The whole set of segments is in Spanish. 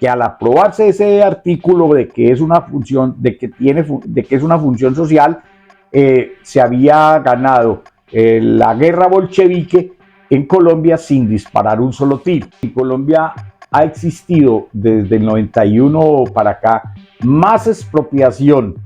que al aprobarse ese artículo de que es una función, de que es una función social, se había ganado la guerra bolchevique en Colombia sin disparar un solo tiro. En Colombia ha existido desde el 91 para acá más expropiación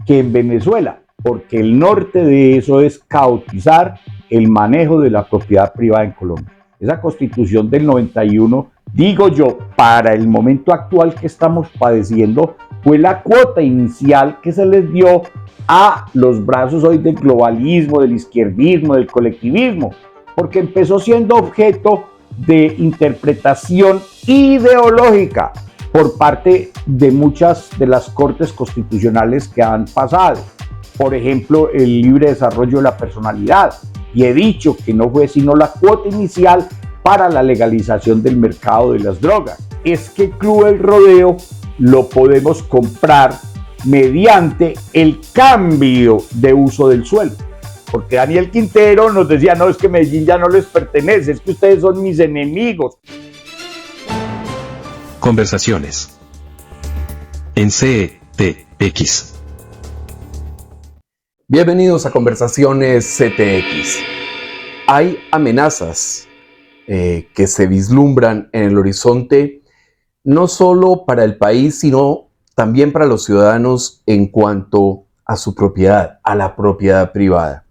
que en Venezuela, porque el norte de eso es caotizar el manejo de la propiedad privada en Colombia. Esa constitución del 91, digo yo, para el momento actual que estamos padeciendo, fue la cuota inicial que se les dio a los brazos hoy del globalismo, del izquierdismo, del colectivismo, porque empezó siendo objeto de interpretación ideológica por parte de muchas de las cortes constitucionales que han pasado. Por ejemplo, el libre desarrollo de la personalidad. Y he dicho que no fue sino la cuota inicial para la legalización del mercado de las drogas. Es que el Club del Rodeo lo podemos comprar mediante el cambio de uso del suelo. Porque Daniel Quintero nos decía, no, es que Medellín ya no les pertenece, es que ustedes son mis enemigos. Conversaciones en CTX. Bienvenidos a Conversaciones CTX. Hay amenazas que se vislumbran en el horizonte, no solo para el país, sino también para los ciudadanos en cuanto a su propiedad, a la propiedad privada.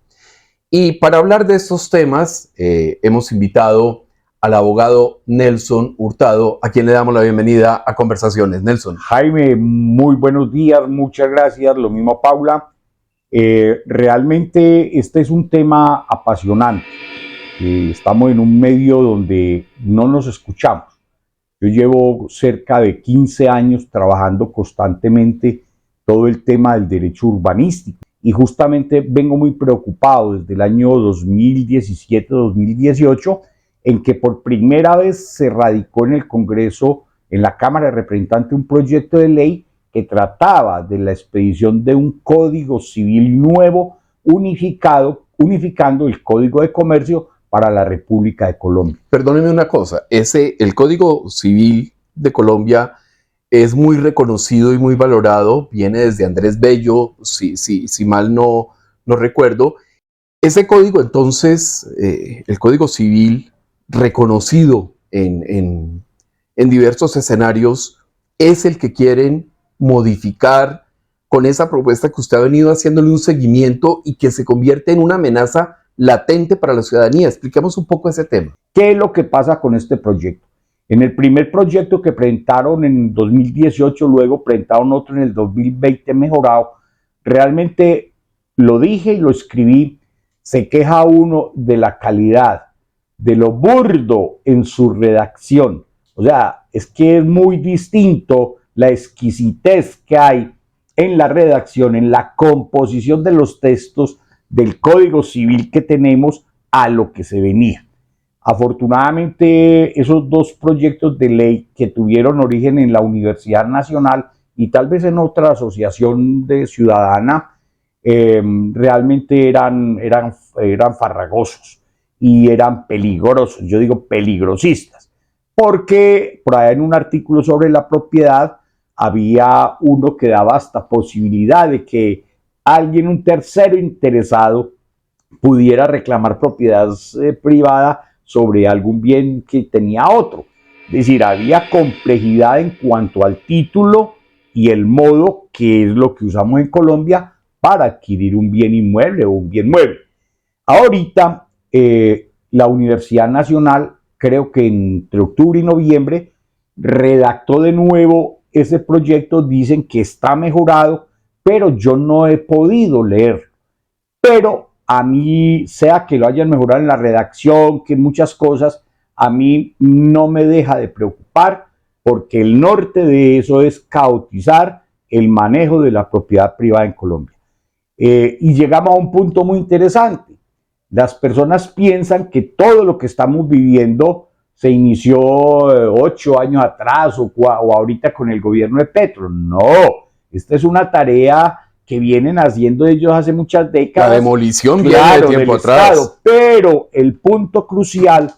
Y para hablar de estos temas, hemos invitado al abogado Nelson Hurtado, a quien le damos la bienvenida a Conversaciones. Nelson. Jaime, muy buenos días, muchas gracias, lo mismo Paula. Realmente este es un tema apasionante. Estamos en un medio donde no nos escuchamos. Yo llevo cerca de 15 años trabajando constantemente todo el tema del derecho urbanístico y justamente vengo muy preocupado desde el año 2017-2018 en que por primera vez se radicó en el Congreso, en la Cámara de Representantes, un proyecto de ley que trataba de la expedición de un código civil nuevo unificando el Código de Comercio para la República de Colombia. Perdóneme una cosa, el Código Civil de Colombia es muy reconocido y muy valorado, viene desde Andrés Bello, si mal no recuerdo. Ese código entonces, el Código Civil reconocido en diversos escenarios, es el que quieren modificar con esa propuesta que usted ha venido haciéndole un seguimiento y que se convierte en una amenaza latente para la ciudadanía. Expliquemos un poco ese tema. ¿Qué es lo que pasa con este proyecto? En el primer proyecto que presentaron en 2018, luego presentaron otro en el 2020 mejorado, realmente lo dije y lo escribí, se queja uno de la calidad, de lo burdo en su redacción. O sea, es que es muy distinto la exquisitez que hay en la redacción, en la composición de los textos del Código Civil que tenemos a lo que se venía. Afortunadamente, esos dos proyectos de ley que tuvieron origen en la Universidad Nacional y tal vez en otra asociación de ciudadana, realmente eran farragosos y eran peligrosos, yo digo peligrosistas, porque por ahí en un artículo sobre la propiedad había uno que daba hasta posibilidad de que alguien, un tercero interesado, pudiera reclamar propiedad privada sobre algún bien que tenía otro. Es decir, había complejidad en cuanto al título y el modo, que es lo que usamos en Colombia para adquirir un bien inmueble o un bien mueble. Ahorita, la Universidad Nacional, creo que entre octubre y noviembre, redactó de nuevo ese proyecto. Dicen que está mejorado, pero yo no he podido leer. Pero a mí, sea que lo hayan mejorado en la redacción, que muchas cosas, a mí no me deja de preocupar, porque el norte de eso es caotizar el manejo de la propiedad privada en Colombia. Y llegamos a un punto muy interesante. Las personas piensan que todo lo que estamos viviendo se inició 8 años atrás o ahorita con el gobierno de Petro. No, esta es una tarea que vienen haciendo ellos hace muchas décadas. La demolición viene de tiempo atrás. Estado, pero el punto crucial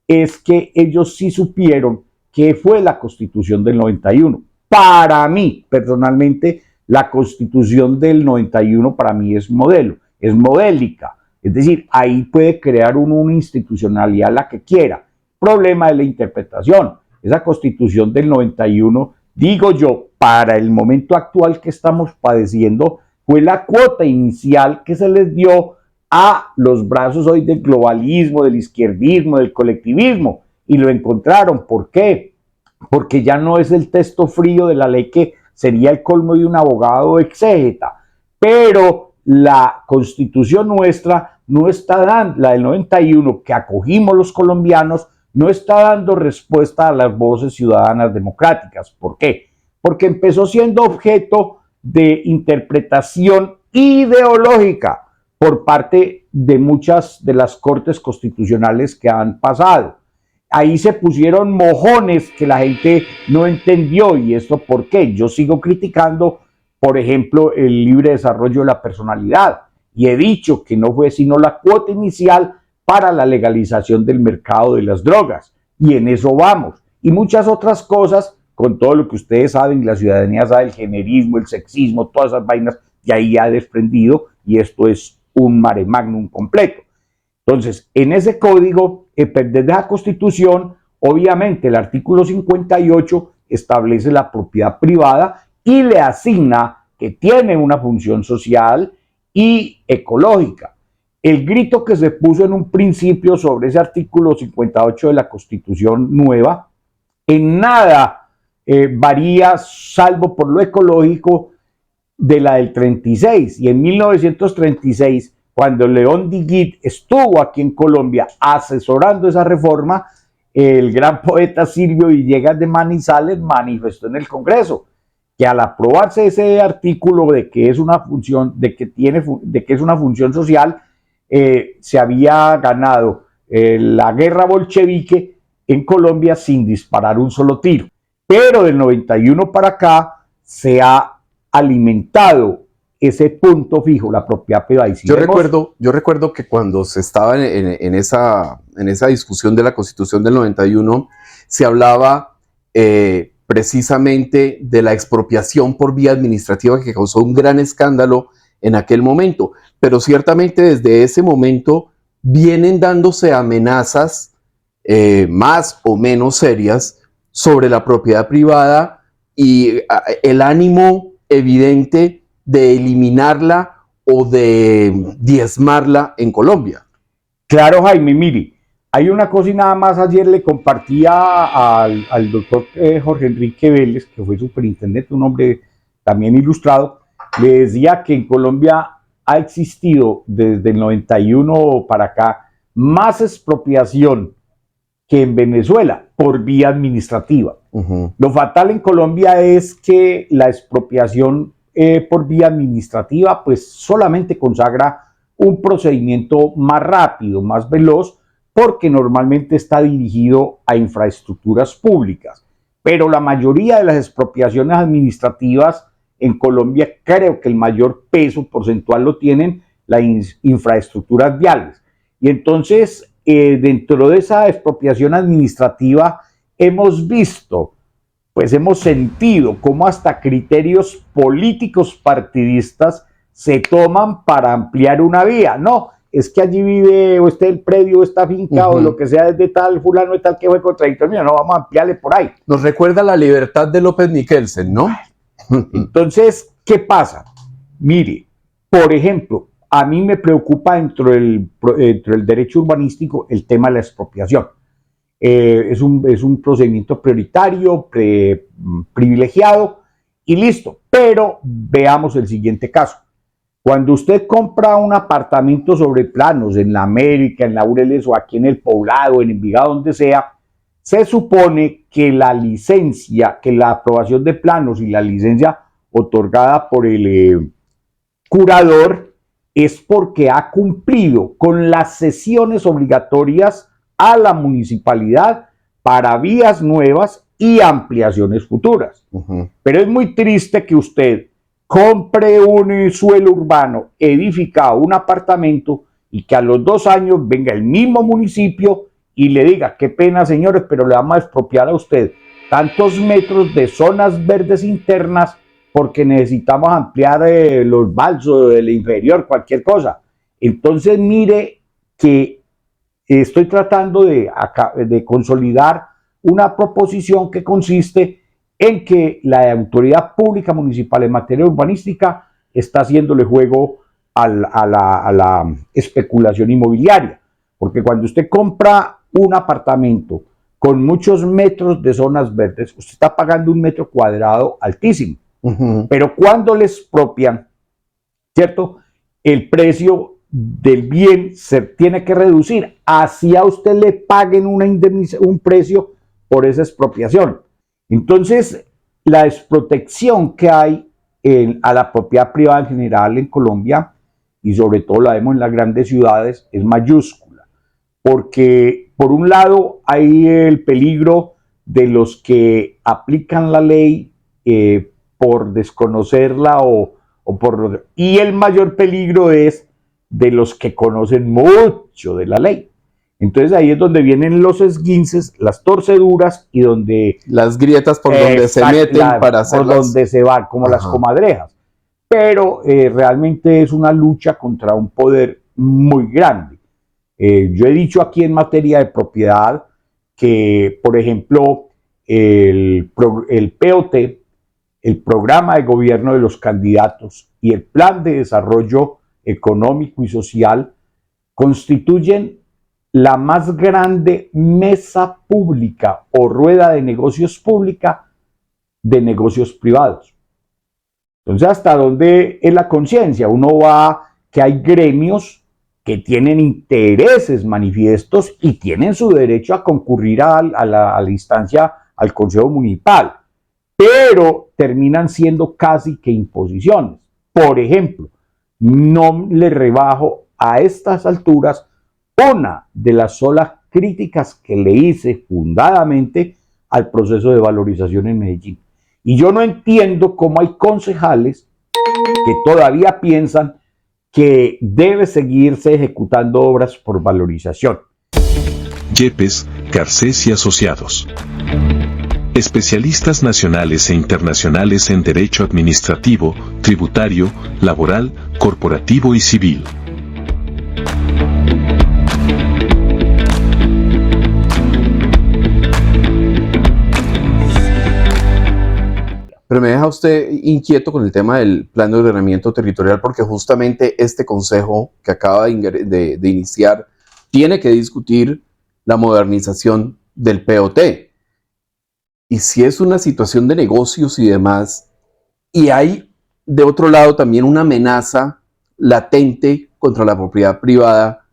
es que ellos sí supieron ¿qué fue la Constitución del 91? Para mí, personalmente, la Constitución del 91 para mí es modelo, es modélica. Es decir, ahí puede crear uno una institucionalidad la que quiera. Problema de la interpretación. Esa Constitución del 91, digo yo, para el momento actual que estamos padeciendo, fue la cuota inicial que se les dio a los brazos hoy del globalismo, del izquierdismo, del colectivismo, y lo encontraron. ¿Por qué? Porque ya no es el texto frío de la ley que sería el colmo de un abogado exégeta, pero la Constitución nuestra no está dando, la del 91 que acogimos los colombianos, no está dando respuesta a las voces ciudadanas democráticas. ¿Por qué? Porque empezó siendo objeto de interpretación ideológica por parte de muchas de las cortes constitucionales que han pasado. Ahí se pusieron mojones que la gente no entendió. ¿Y esto por qué? Yo sigo criticando, por ejemplo, el libre desarrollo de la personalidad, y he dicho que no fue sino la cuota inicial para la legalización del mercado de las drogas, y en eso vamos, y muchas otras cosas, con todo lo que ustedes saben, la ciudadanía sabe, el generismo, el sexismo, todas esas vainas, y ahí ha desprendido, y esto es un mare magnum completo. Entonces, en ese código, desde la Constitución, obviamente el artículo 58 establece la propiedad privada y le asigna que tiene una función social y ecológica. El grito que se puso en un principio sobre ese artículo 58 de la Constitución nueva, en nada varía, salvo por lo ecológico, de la del 36. Y en 1936, cuando León Diguit estuvo aquí en Colombia asesorando esa reforma, el gran poeta Silvio Villegas de Manizales manifestó en el Congreso que al aprobarse ese artículo de que es una función, de que es una función social, se había ganado la guerra bolchevique en Colombia sin disparar un solo tiro. Pero del 91 para acá se ha alimentado ese punto fijo, la propiedad privada. Y si yo recuerdo que cuando se estaba en esa discusión de la Constitución del 91, se hablaba precisamente de la expropiación por vía administrativa, que causó un gran escándalo en aquel momento. Pero ciertamente desde ese momento vienen dándose amenazas más o menos serias sobre la propiedad privada y el ánimo evidente de eliminarla o de diezmarla en Colombia. Claro, Jaime, mire, hay una cosa y nada más. Ayer le compartía al doctor Jorge Enrique Vélez, que fue superintendente, un hombre también ilustrado, le decía que en Colombia ha existido desde el 91 para acá más expropiación que en Venezuela por vía administrativa. Lo fatal en Colombia es que la expropiación por vía administrativa pues solamente consagra un procedimiento más rápido, más veloz, porque normalmente está dirigido a infraestructuras públicas. Pero la mayoría de las expropiaciones administrativas en Colombia, creo que el mayor peso porcentual lo tienen las infraestructuras viales. Y entonces, dentro de esa expropiación administrativa, hemos visto, pues hemos sentido cómo hasta criterios políticos partidistas se toman para ampliar una vía. No, es que allí vive, o el predio, esta finca, o lo que sea, es de tal fulano de tal que fue contradictorio. No, vamos a ampliarle por ahí. Nos recuerda la libertad de López Miquelsen, ¿no? Entonces, ¿qué pasa? Mire, por ejemplo, a mí me preocupa dentro del derecho urbanístico el tema de la expropiación. Es un procedimiento prioritario, privilegiado y listo. Pero veamos el siguiente caso. Cuando usted compra un apartamento sobre planos en la América, en Laureles o aquí en el Poblado, en Envigado, donde sea, se supone que la licencia, que la aprobación de planos y la licencia otorgada por el curador es porque ha cumplido con las cesiones obligatorias a la municipalidad para vías nuevas y ampliaciones futuras. Pero es muy triste que usted compre un suelo urbano edificado, un apartamento, y que a los 2 años venga el mismo municipio y le diga: qué pena, señores, pero le vamos a expropiar a usted tantos metros de zonas verdes internas porque necesitamos ampliar los balsos del inferior, cualquier cosa. Entonces mire que estoy tratando de consolidar una proposición que consiste en que la autoridad pública municipal en materia urbanística está haciéndole juego a la especulación inmobiliaria. Porque cuando usted compra un apartamento con muchos metros de zonas verdes, usted está pagando un metro cuadrado altísimo. Pero cuando le expropian, ¿cierto? El precio del bien se tiene que reducir. Así a usted le paguen un precio por esa expropiación. Entonces, la desprotección que hay a la propiedad privada en general en Colombia, y sobre todo la vemos en las grandes ciudades, es mayúscula. Porque, por un lado, hay el peligro de los que aplican la ley por desconocerla y el mayor peligro es de los que conocen mucho de la ley. Entonces ahí es donde vienen los esguinces, las torceduras y donde las grietas por donde se meten para hacerlas, por donde se van, como las comadrejas. Pero realmente es una lucha contra un poder muy grande. Yo he dicho aquí en materia de propiedad que, por ejemplo, el POT, el programa de gobierno de los candidatos y el plan de desarrollo económico y social constituyen la más grande mesa pública o rueda de negocios pública de negocios privados. Entonces, ¿hasta dónde es la conciencia? Uno va que hay gremios que tienen intereses manifiestos y tienen su derecho a concurrir a la instancia, al Consejo Municipal, pero terminan siendo casi que imposiciones. Por ejemplo, no le rebajo a estas alturas una de las solas críticas que le hice fundadamente al proceso de valorización en Medellín. Y yo no entiendo cómo hay concejales que todavía piensan que debe seguirse ejecutando obras por valorización. Yepes, Garcés y Asociados. Especialistas nacionales e internacionales en derecho administrativo, tributario, laboral, corporativo y civil. Pero me deja usted inquieto con el tema del plan de ordenamiento territorial, porque justamente este consejo que acaba de iniciar tiene que discutir la modernización del POT. Y si es una situación de negocios y demás, y hay de otro lado también una amenaza latente contra la propiedad privada,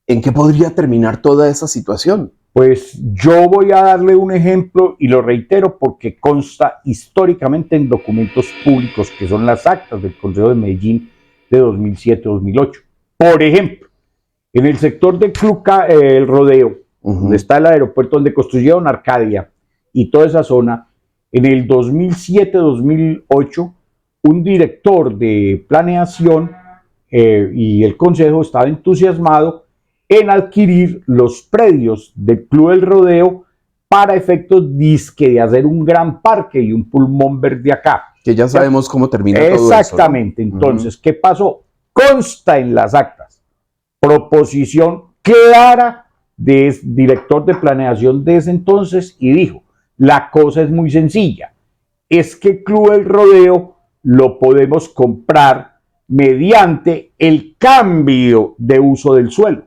¿en qué podría terminar toda esa situación? Pues yo voy a darle un ejemplo y lo reitero porque consta históricamente en documentos públicos que son las actas del Consejo de Medellín de 2007-2008. Por ejemplo, en el sector del Club El Rodeo, donde está el aeropuerto, donde construyeron Arcadia y toda esa zona, en el 2007-2008, un director de planeación y el Consejo estaba entusiasmado en adquirir los predios del Club del Rodeo para efectos disque de hacer un gran parque y un pulmón verde acá. Que ya sabemos cómo termina todo eso, ¿no? Exactamente. Entonces, ¿qué pasó? Consta en las actas proposición clara del director de planeación de ese entonces y dijo, la cosa es muy sencilla, es que el Club del Rodeo lo podemos comprar mediante el cambio de uso del suelo.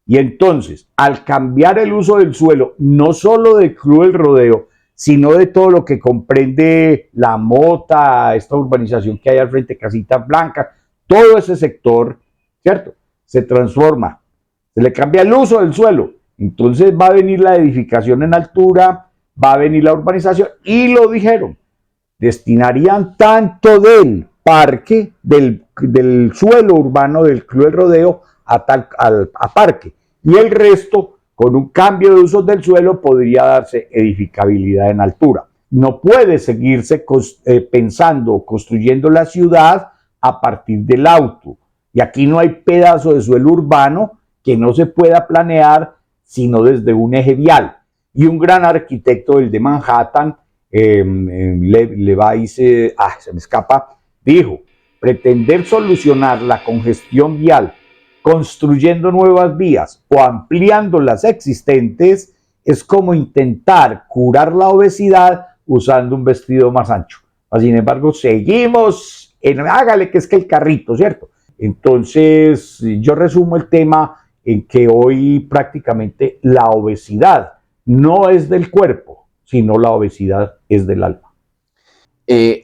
Y entonces, al cambiar el uso del suelo, no solo del Club del Rodeo, sino de todo lo que comprende La Mota, esta urbanización que hay al frente, Casitas Blancas, todo ese sector, ¿cierto? Se transforma, se le cambia el uso del suelo. Entonces va a venir la edificación en altura, va a venir la urbanización, y lo dijeron, destinarían tanto del parque, del suelo urbano del Club del Rodeo, a parque, y el resto con un cambio de uso del suelo podría darse edificabilidad en altura. No puede seguirse pensando, construyendo la ciudad a partir del auto, y aquí no hay pedazo de suelo urbano que no se pueda planear sino desde un eje vial. y un gran arquitecto, el de Manhattan, Levi, se me escapa, dijo: pretender solucionar la congestión vial construyendo nuevas vías o ampliando las existentes es como intentar curar la obesidad usando un vestido más ancho. Sin embargo, seguimos en hágale que es que el carrito, ¿cierto? Entonces, yo resumo el tema en que hoy prácticamente la obesidad no es del cuerpo, sino la obesidad es del alma.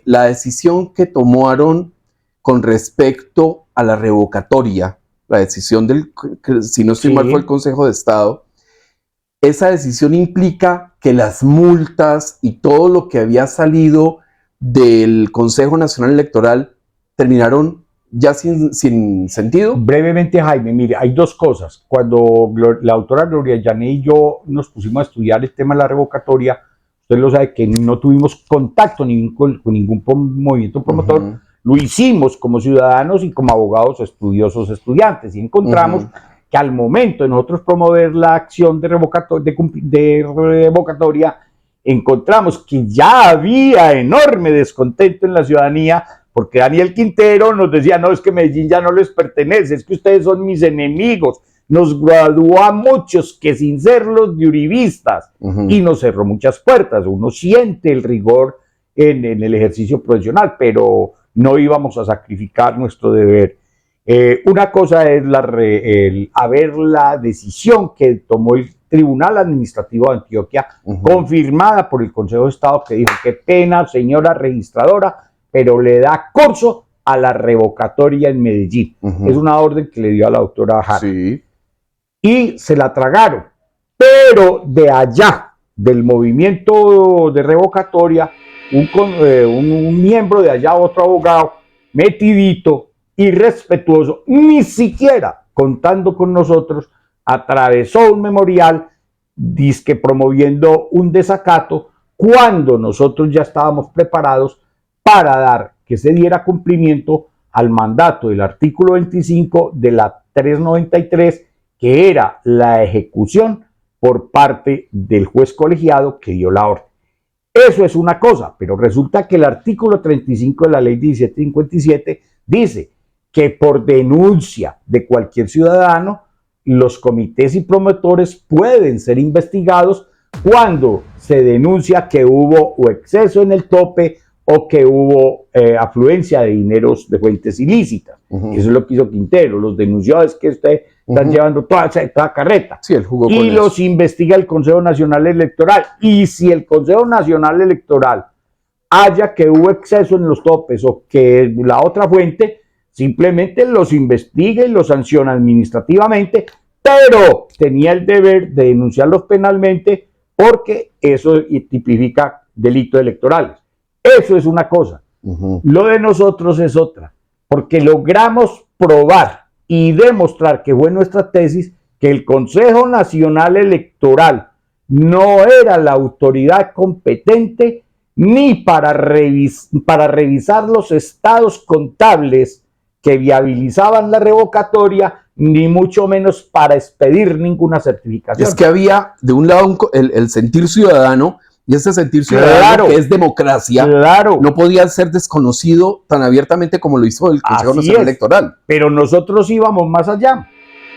La decisión que tomaron con respecto a la revocatoria, la decisión del, si no estoy mal, fue el Consejo de Estado, esa decisión implica que las multas y todo lo que había salido del Consejo Nacional Electoral terminaron ya sin sentido. Brevemente, Jaime, mire, hay dos cosas. Cuando la doctora Gloria Jané y yo nos pusimos a estudiar el tema de la revocatoria, usted lo sabe que no tuvimos contacto con ningún movimiento promotor, lo hicimos como ciudadanos y como abogados estudiosos estudiantes, y encontramos que al momento de nosotros promover la acción de revocatoria, encontramos que ya había enorme descontento en la ciudadanía, porque Daniel Quintero nos decía: no, es que Medellín ya no les pertenece, es que ustedes son mis enemigos, nos graduó a muchos que sin serlos de uribistas, y nos cerró muchas puertas. Uno siente el rigor en el ejercicio profesional, pero no íbamos a sacrificar nuestro deber. Una cosa es la decisión que tomó el Tribunal Administrativo de Antioquia, confirmada por el Consejo de Estado, que dijo: qué pena, señora registradora, pero le da curso a la revocatoria en Medellín. Es una orden que le dio a la doctora Jara. Sí. Y se la tragaron. Pero de allá, del movimiento de revocatoria, un miembro de allá, otro abogado, metidito y respetuoso, ni siquiera contando con nosotros, atravesó un memorial, dizque promoviendo un desacato, cuando nosotros ya estábamos preparados para dar que se diera cumplimiento al mandato del artículo 25 de la 393, que era la ejecución por parte del juez colegiado que dio la orden. Eso es una cosa, pero resulta que el artículo 35 de la ley 1757 dice que por denuncia de cualquier ciudadano, los comités y promotores pueden ser investigados cuando se denuncia que hubo o exceso en el tope o que hubo afluencia de dineros de fuentes ilícitas. Eso es lo que hizo Quintero, los denunció: es que usted está llevando toda carreta. Sí, él jugó y con los eso. investiga el Consejo Nacional Electoral. Y si el Consejo Nacional Electoral haya que hubo exceso en los topes o que la otra fuente, simplemente los investiga y los sanciona administrativamente, pero tenía el deber de denunciarlos penalmente, porque eso tipifica delitos electorales. Eso es una cosa. Lo de nosotros es otra, porque logramos probar y demostrar que fue nuestra tesis que el Consejo Nacional Electoral no era la autoridad competente ni para revisar los estados contables que viabilizaban la revocatoria, ni mucho menos para expedir ninguna certificación. Es que había de un lado el sentir ciudadano, y ese sentir ciudadano, que es democracia, no podía ser desconocido tan abiertamente como lo hizo el Consejo Nacional Electoral. Pero nosotros íbamos más allá,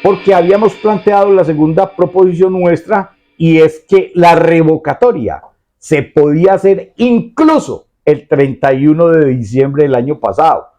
porque habíamos planteado la segunda proposición nuestra, y es que la revocatoria se podía hacer incluso el 31 de diciembre del año pasado,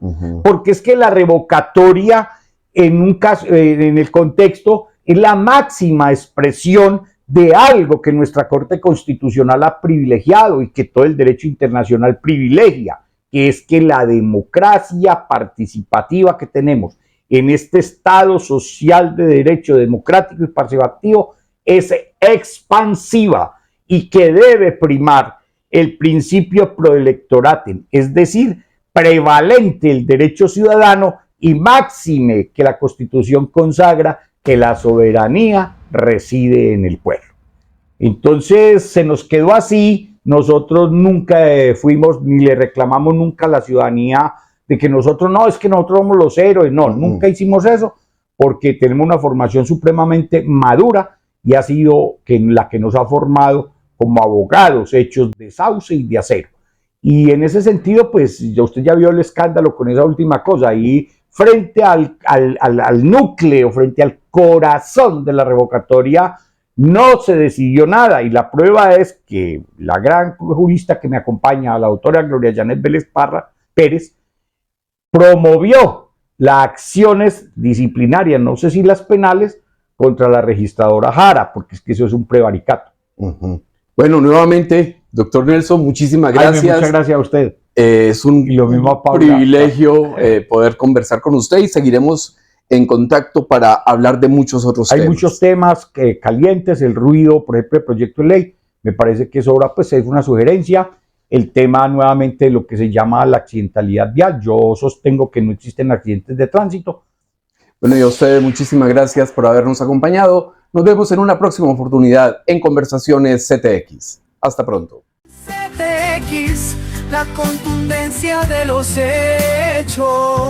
porque es que la revocatoria en un caso, en el contexto, es la máxima expresión de algo que nuestra Corte Constitucional ha privilegiado y que todo el derecho internacional privilegia, que es que la democracia participativa que tenemos en este Estado social de derecho democrático y participativo es expansiva y que debe primar el principio proelectoratem, es decir, prevalente el derecho ciudadano, y máxime que la Constitución consagra que la soberanía reside en el pueblo. Entonces se nos quedó así. Nosotros nunca fuimos ni le reclamamos nunca a la ciudadanía de que nosotros no, es que nosotros somos los héroes. No, nunca hicimos eso, porque tenemos una formación supremamente madura y ha sido la que nos ha formado como abogados hechos de sauce y de acero. Y en ese sentido, pues usted ya vio el escándalo con esa última cosa, y frente al núcleo, frente al corazón de la revocatoria, no se decidió nada, y la prueba es que la gran jurista que me acompaña, la doctora Gloria Janet Vélez Pérez, promovió las acciones disciplinarias, no sé si las penales, contra la registradora Jara, porque es que eso es un prevaricato. Bueno, nuevamente, doctor Nelson, muchísimas gracias. Muchas gracias a usted. Es un privilegio poder conversar con usted, y seguiremos en contacto para hablar de muchos otros temas. Hay muchos temas calientes, el ruido, por ejemplo, el proyecto de ley, me parece que eso ahora pues es una sugerencia. El tema nuevamente de lo que se llama la accidentalidad vial, yo sostengo que no existen accidentes de tránsito. Bueno, y a ustedes muchísimas gracias por habernos acompañado. Nos vemos en una próxima oportunidad en Conversaciones CTX. Hasta pronto. CTX, la contundencia de los hechos.